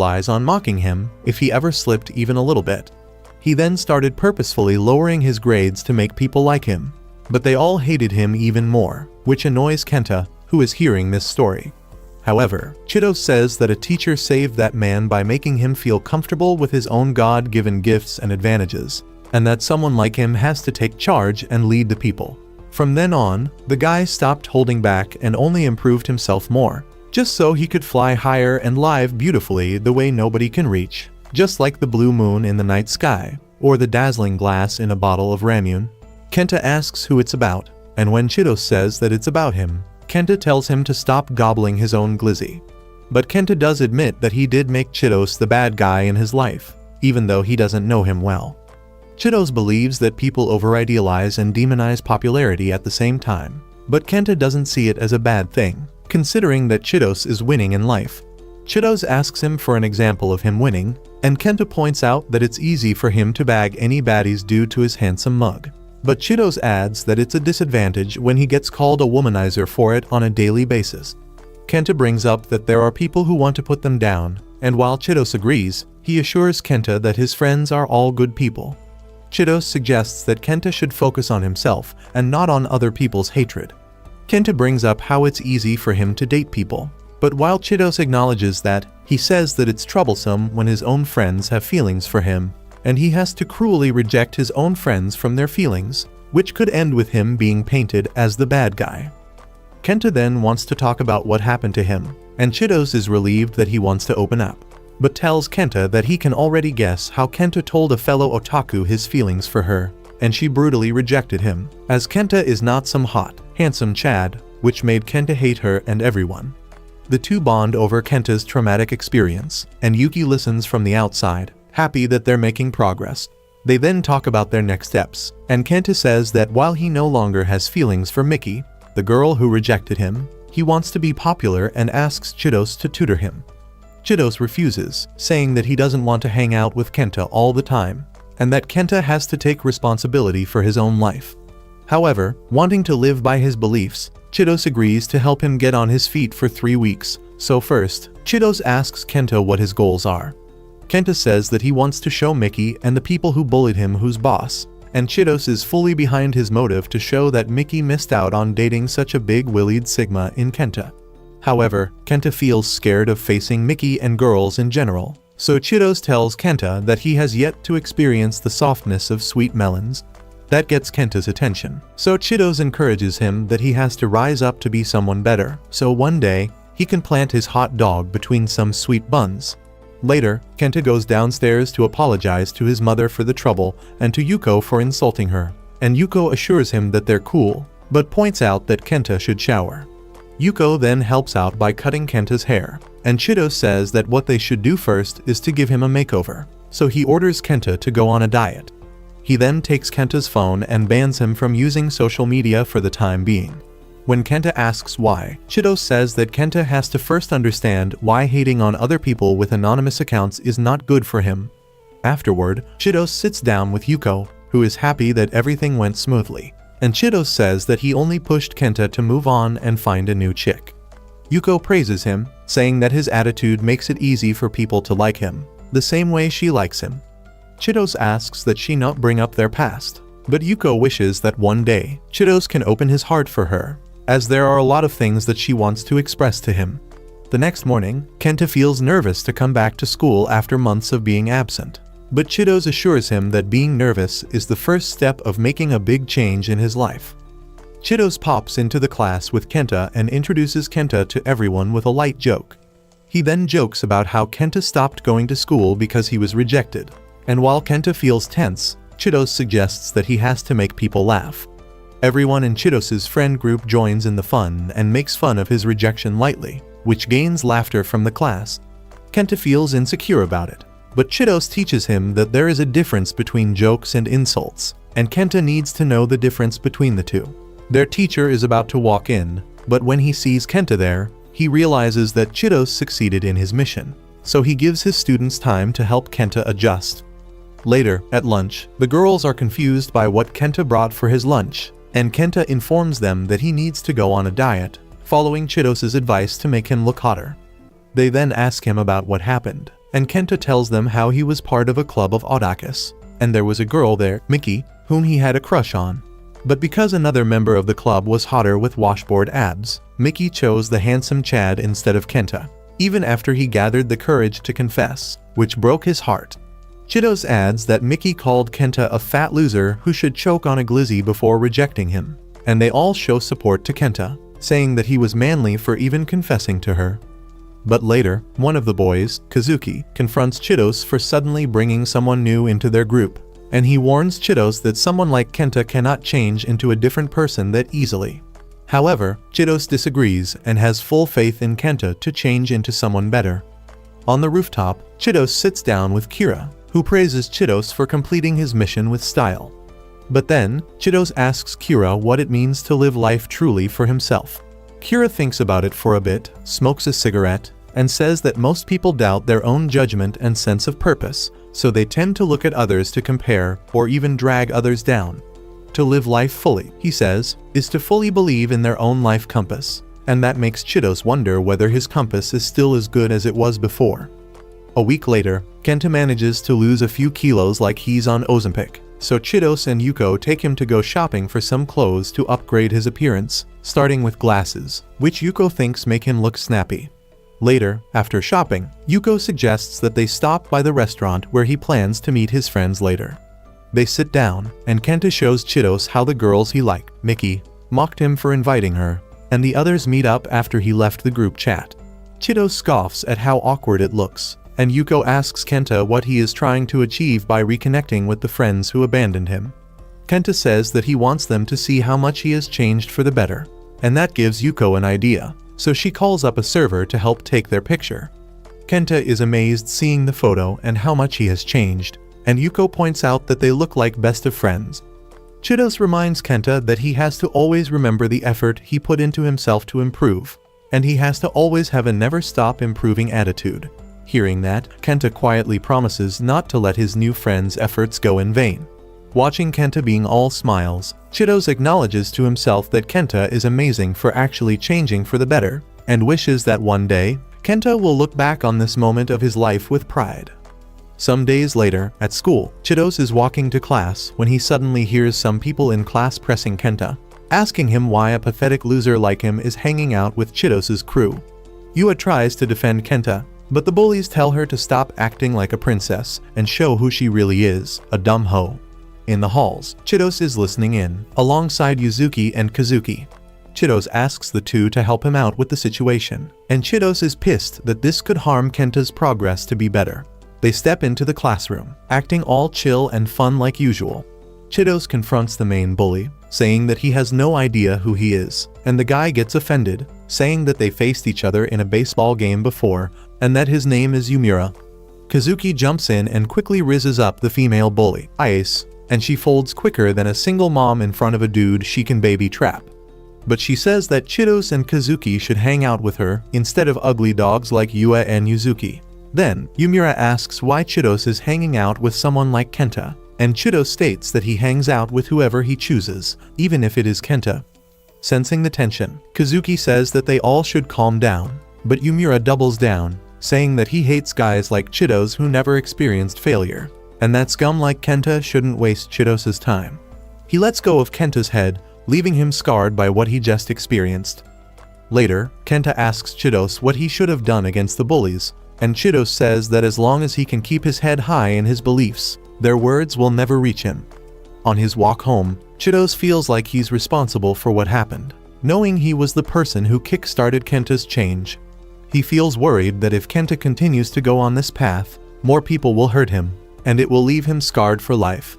lies on mocking him if he ever slipped even a little bit. He then started purposefully lowering his grades to make people like him. But they all hated him even more, which annoys Kenta, who is hearing this story. However, Chido says that a teacher saved that man by making him feel comfortable with his own God-given gifts and advantages, and that someone like him has to take charge and lead the people. From then on, the guy stopped holding back and only improved himself more, just so he could fly higher and live beautifully the way nobody can reach, just like the blue moon in the night sky, or the dazzling glass in a bottle of ramune. Kenta asks who it's about, and when Chido says that it's about him, Kenta tells him to stop gobbling his own glizzy. But Kenta does admit that he did make Chidos the bad guy in his life, even though he doesn't know him well. Chidos believes that people over-idealize and demonize popularity at the same time, but Kenta doesn't see it as a bad thing, considering that Chidos is winning in life. Chidos asks him for an example of him winning, and Kenta points out that it's easy for him to bag any baddies due to his handsome mug. But Chidos adds that it's a disadvantage when he gets called a womanizer for it on a daily basis. Kenta brings up that there are people who want to put them down, and while Chidos agrees, he assures Kenta that his friends are all good people. Chidos suggests that Kenta should focus on himself and not on other people's hatred. Kenta brings up how it's easy for him to date people, but while Chidos acknowledges that, he says that it's troublesome when his own friends have feelings for him, and he has to cruelly reject his own friends from their feelings, which could end with him being painted as the bad guy. Kenta then wants to talk about what happened to him, and Chidos is relieved that he wants to open up, but tells Kenta that he can already guess how Kenta told a fellow otaku his feelings for her, and she brutally rejected him, as Kenta is not some hot, handsome Chad, which made Kenta hate her and everyone. The two bond over Kenta's traumatic experience, and Yuki listens from the outside, happy that they're making progress. They then talk about their next steps, and Kenta says that while he no longer has feelings for Miki, the girl who rejected him, he wants to be popular and asks Chidos to tutor him. Chidos refuses, saying that he doesn't want to hang out with Kenta all the time, and that Kenta has to take responsibility for his own life. However, wanting to live by his beliefs, Chidos agrees to help him get on his feet for 3 weeks. So first, Chidos asks Kenta what his goals are. Kenta says that he wants to show Miki and the people who bullied him who's boss, and Chidos is fully behind his motive to show that Miki missed out on dating such a big-willied Sigma in Kenta. However, Kenta feels scared of facing Miki and girls in general, so Chidos tells Kenta that he has yet to experience the softness of sweet melons. That gets Kenta's attention, so Chidos encourages him that he has to rise up to be someone better, so one day, he can plant his hot dog between some sweet buns. Later, Kenta goes downstairs to apologize to his mother for the trouble and to Yuko for insulting her, and Yuko assures him that they're cool, but points out that Kenta should shower. Yuko then helps out by cutting Kenta's hair, and Chido says that what they should do first is to give him a makeover, so he orders Kenta to go on a diet. He then takes Kenta's phone and bans him from using social media for the time being. When Kenta asks why, Chido says that Kenta has to first understand why hating on other people with anonymous accounts is not good for him. Afterward, Chido sits down with Yuko, who is happy that everything went smoothly, and Chido says that he only pushed Kenta to move on and find a new chick. Yuko praises him, saying that his attitude makes it easy for people to like him, the same way she likes him. Chidos asks that she not bring up their past, but Yuko wishes that one day, Chidos can open his heart for her, as there are a lot of things that she wants to express to him. The next morning, Kenta feels nervous to come back to school after months of being absent, but Chidos assures him that being nervous is the first step of making a big change in his life. Chidos pops into the class with Kenta and introduces Kenta to everyone with a light joke. He then jokes about how Kenta stopped going to school because he was rejected, and while Kenta feels tense, Chidos suggests that he has to make people laugh. Everyone in Chidos's friend group joins in the fun and makes fun of his rejection lightly, which gains laughter from the class. Kenta feels insecure about it, but Chidos teaches him that there is a difference between jokes and insults, and Kenta needs to know the difference between the two. Their teacher is about to walk in, but when he sees Kenta there, he realizes that Chidos succeeded in his mission, so he gives his students time to help Kenta adjust. Later, at lunch, the girls are confused by what Kenta brought for his lunch, and Kenta informs them that he needs to go on a diet, following Chidos's advice to make him look hotter. They then ask him about what happened, and Kenta tells them how he was part of a club of otakus, and there was a girl there, Miki, whom he had a crush on. But because another member of the club was hotter with washboard abs, Miki chose the handsome Chad instead of Kenta, even after he gathered the courage to confess, which broke his heart. Chitos adds that Miki called Kenta a fat loser who should choke on a glizzy before rejecting him, and they all show support to Kenta, saying that he was manly for even confessing to her. But later, one of the boys, Kazuki, confronts Chitos for suddenly bringing someone new into their group, and he warns Chitos that someone like Kenta cannot change into a different person that easily. However, Chitos disagrees and has full faith in Kenta to change into someone better. On the rooftop, Chitos sits down with Kira, who praises Chitos for completing his mission with style. But then, Chitos asks Kira what it means to live life truly for himself. Kira thinks about it for a bit, smokes a cigarette, and says that most people doubt their own judgment and sense of purpose, so they tend to look at others to compare or even drag others down. To live life fully, he says, is to fully believe in their own life compass, and that makes Chitos wonder whether his compass is still as good as it was before. A week later, Kenta manages to lose a few kilos like he's on Ozempic, so Chitos and Yuko take him to go shopping for some clothes to upgrade his appearance, starting with glasses, which Yuko thinks make him look snappy. Later, after shopping, Yuko suggests that they stop by the restaurant where he plans to meet his friends later. They sit down, and Kenta shows Chitos how the girls he liked, Miki, mocked him for inviting her, and the others meet up after he left the group chat. Chitos scoffs at how awkward it looks, and Yuko asks Kenta what he is trying to achieve by reconnecting with the friends who abandoned him. Kenta says that he wants them to see how much he has changed for the better, and that gives Yuko an idea, so she calls up a server to help take their picture. Kenta is amazed seeing the photo and how much he has changed, and Yuko points out that they look like best of friends. Chitos reminds Kenta that he has to always remember the effort he put into himself to improve, and he has to always have a never-stop improving attitude. Hearing that, Kenta quietly promises not to let his new friend's efforts go in vain. Watching Kenta being all smiles, Chitos acknowledges to himself that Kenta is amazing for actually changing for the better, and wishes that one day, Kenta will look back on this moment of his life with pride. Some days later, at school, Chitos is walking to class when he suddenly hears some people in class pressing Kenta, asking him why a pathetic loser like him is hanging out with Chitos's crew. Yua tries to defend Kenta, but the bullies tell her to stop acting like a princess and show who she really is, a dumb hoe. In the halls, Chitos is listening in, alongside Yuzuki and Kazuki. Chitos asks the two to help him out with the situation, and Chitos is pissed that this could harm Kenta's progress to be better. They step into the classroom, acting all chill and fun like usual. Chitos confronts the main bully, saying that he has no idea who he is, and the guy gets offended, saying that they faced each other in a baseball game before, and that his name is Yumura. Kazuki jumps in and quickly rizzes up the female bully, Ice, and she folds quicker than a single mom in front of a dude she can baby trap. But she says that Chitos and Kazuki should hang out with her instead of ugly dogs like Yua and Yuzuki. Then, Yumura asks why Chitos is hanging out with someone like Kenta, and Chitos states that he hangs out with whoever he chooses, even if it is Kenta. Sensing the tension, Kazuki says that they all should calm down, but Yumura doubles down, saying that he hates guys like Chitos who never experienced failure, and that scum like Kenta shouldn't waste Chitos's time. He lets go of Kenta's head, leaving him scarred by what he just experienced. Later, Kenta asks Chitos what he should have done against the bullies, and Chitos says that as long as he can keep his head high in his beliefs, their words will never reach him. On his walk home, Chitos feels like he's responsible for what happened, knowing he was the person who kick-started Kenta's change. He feels worried that if Kenta continues to go on this path, more people will hurt him, and it will leave him scarred for life.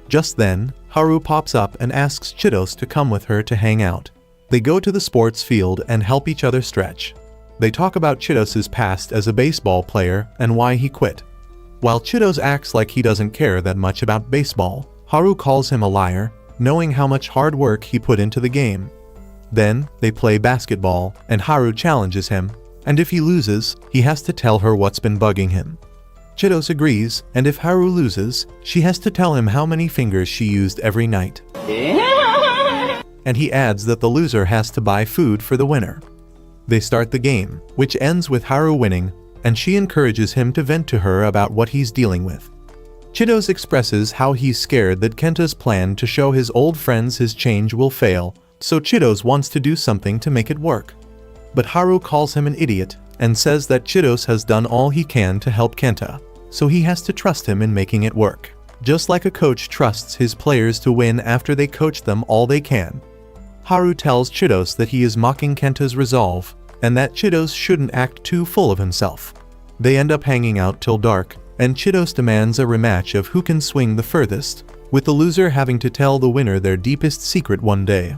Just then, Haru pops up and asks Chitos to come with her to hang out. They go to the sports field and help each other stretch. They talk about Chitos's past as a baseball player and why he quit. While Chitos acts like he doesn't care that much about baseball, Haru calls him a liar, knowing how much hard work he put into the game. Then, they play basketball, and Haru challenges him, and if he loses, he has to tell her what's been bugging him. Chitos agrees, and if Haru loses, she has to tell him how many fingers she used every night. And he adds that the loser has to buy food for the winner. They start the game, which ends with Haru winning, and she encourages him to vent to her about what he's dealing with. Chidose expresses how he's scared that Kenta's plan to show his old friends his change will fail, so Chidose wants to do something to make it work. But Haru calls him an idiot and says that Chidose has done all he can to help Kenta, so he has to trust him in making it work, just like a coach trusts his players to win after they coach them all they can. Haru tells Chidose that he is mocking Kenta's resolve, and that Chidose shouldn't act too full of himself. They end up hanging out till dark, and Chidose demands a rematch of who can swing the furthest, with the loser having to tell the winner their deepest secret one day.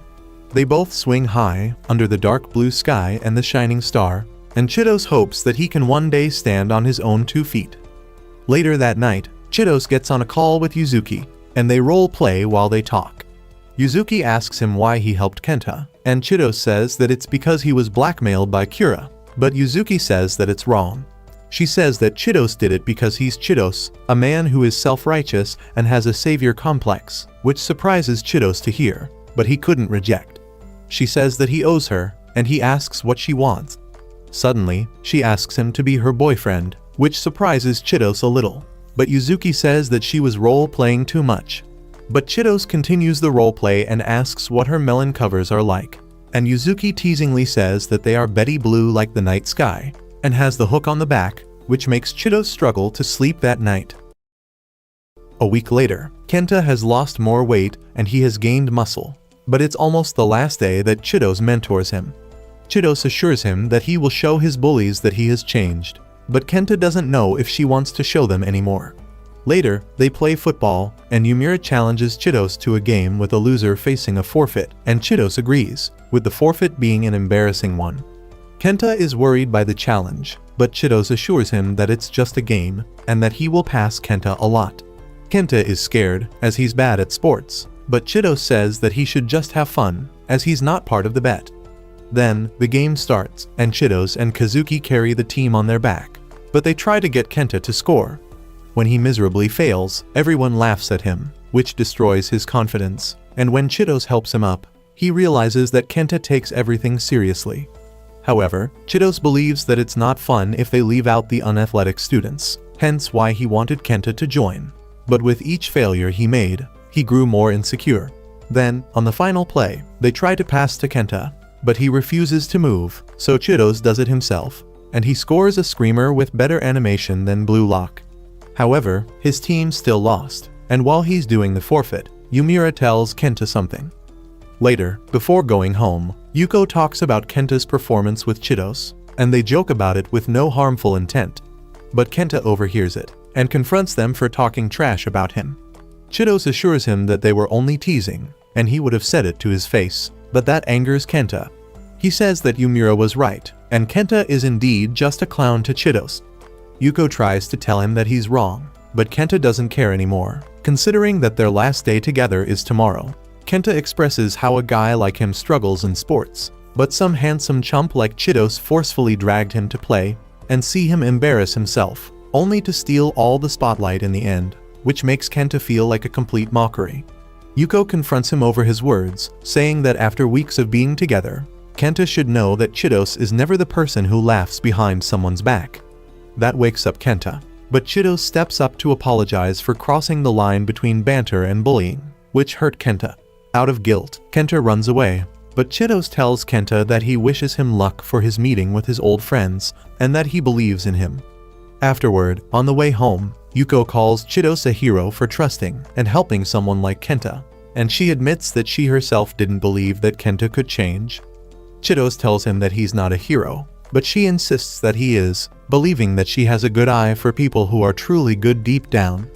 They both swing high, under the dark blue sky and the shining star, and Chidose hopes that he can one day stand on his own 2 feet. Later that night, Chidose gets on a call with Yuzuki, and they role-play while they talk. Yuzuki asks him why he helped Kenta, and Chidose says that it's because he was blackmailed by Kira, but Yuzuki says that it's wrong. She says that Chidose did it because he's Chidose, a man who is self-righteous and has a savior complex, which surprises Chidose to hear, but he couldn't reject. She says that he owes her, and he asks what she wants. Suddenly, she asks him to be her boyfriend, which surprises Chidose a little, but Yuzuki says that she was role-playing too much. But Chidose continues the roleplay and asks what her melon covers are like, and Yuzuki teasingly says that they are Betty blue like the night sky, and has the hook on the back, which makes Chidose struggle to sleep that night. A week later, Kenta has lost more weight and he has gained muscle, but it's almost the last day that Chidose mentors him. Chidose assures him that he will show his bullies that he has changed, but Kenta doesn't know if she wants to show them anymore. Later, they play football, and Yumura challenges Chidose to a game with a loser facing a forfeit, and Chidose agrees, with the forfeit being an embarrassing one. Kenta is worried by the challenge, but Chidose assures him that it's just a game, and that he will pass Kenta a lot. Kenta is scared, as he's bad at sports, but Chidose says that he should just have fun, as he's not part of the bet. Then, the game starts, and Chidose and Kazuki carry the team on their back, but they try to get Kenta to score. When he miserably fails, everyone laughs at him, which destroys his confidence, and when Chidose helps him up, he realizes that Kenta takes everything seriously. However, Chidose believes that it's not fun if they leave out the unathletic students, hence why he wanted Kenta to join. But with each failure he made, he grew more insecure. Then, on the final play, they try to pass to Kenta, but he refuses to move, so Chidose does it himself, and he scores a screamer with better animation than Blue Lock. However, his team still lost, and while he's doing the forfeit, Yumura tells Kenta something. Later, before going home, Yuko talks about Kenta's performance with Chidose, and they joke about it with no harmful intent. But Kenta overhears it, and confronts them for talking trash about him. Chidose assures him that they were only teasing, and he would have said it to his face, but that angers Kenta. He says that Yumura was right, and Kenta is indeed just a clown to Chidose. Yuko tries to tell him that he's wrong, but Kenta doesn't care anymore, considering that their last day together is tomorrow. Kenta expresses how a guy like him struggles in sports, but some handsome chump like Chidose forcefully dragged him to play, and see him embarrass himself, only to steal all the spotlight in the end, which makes Kenta feel like a complete mockery. Yuko confronts him over his words, saying that after weeks of being together, Kenta should know that Chidose is never the person who laughs behind someone's back. That wakes up Kenta, but Chidose steps up to apologize for crossing the line between banter and bullying, which hurt Kenta. Out of guilt, Kenta runs away, but Chidose tells Kenta that he wishes him luck for his meeting with his old friends, and that he believes in him. Afterward, on the way home, Yuko calls Chidose a hero for trusting and helping someone like Kenta, and she admits that she herself didn't believe that Kenta could change. Chidose tells him that he's not a hero, but she insists that he is, believing that she has a good eye for people who are truly good deep down.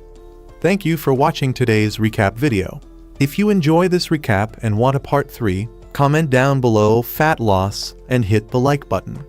Thank you for watching today's recap video. If you enjoy this recap and want a part 3, comment down below fat loss and hit the like button.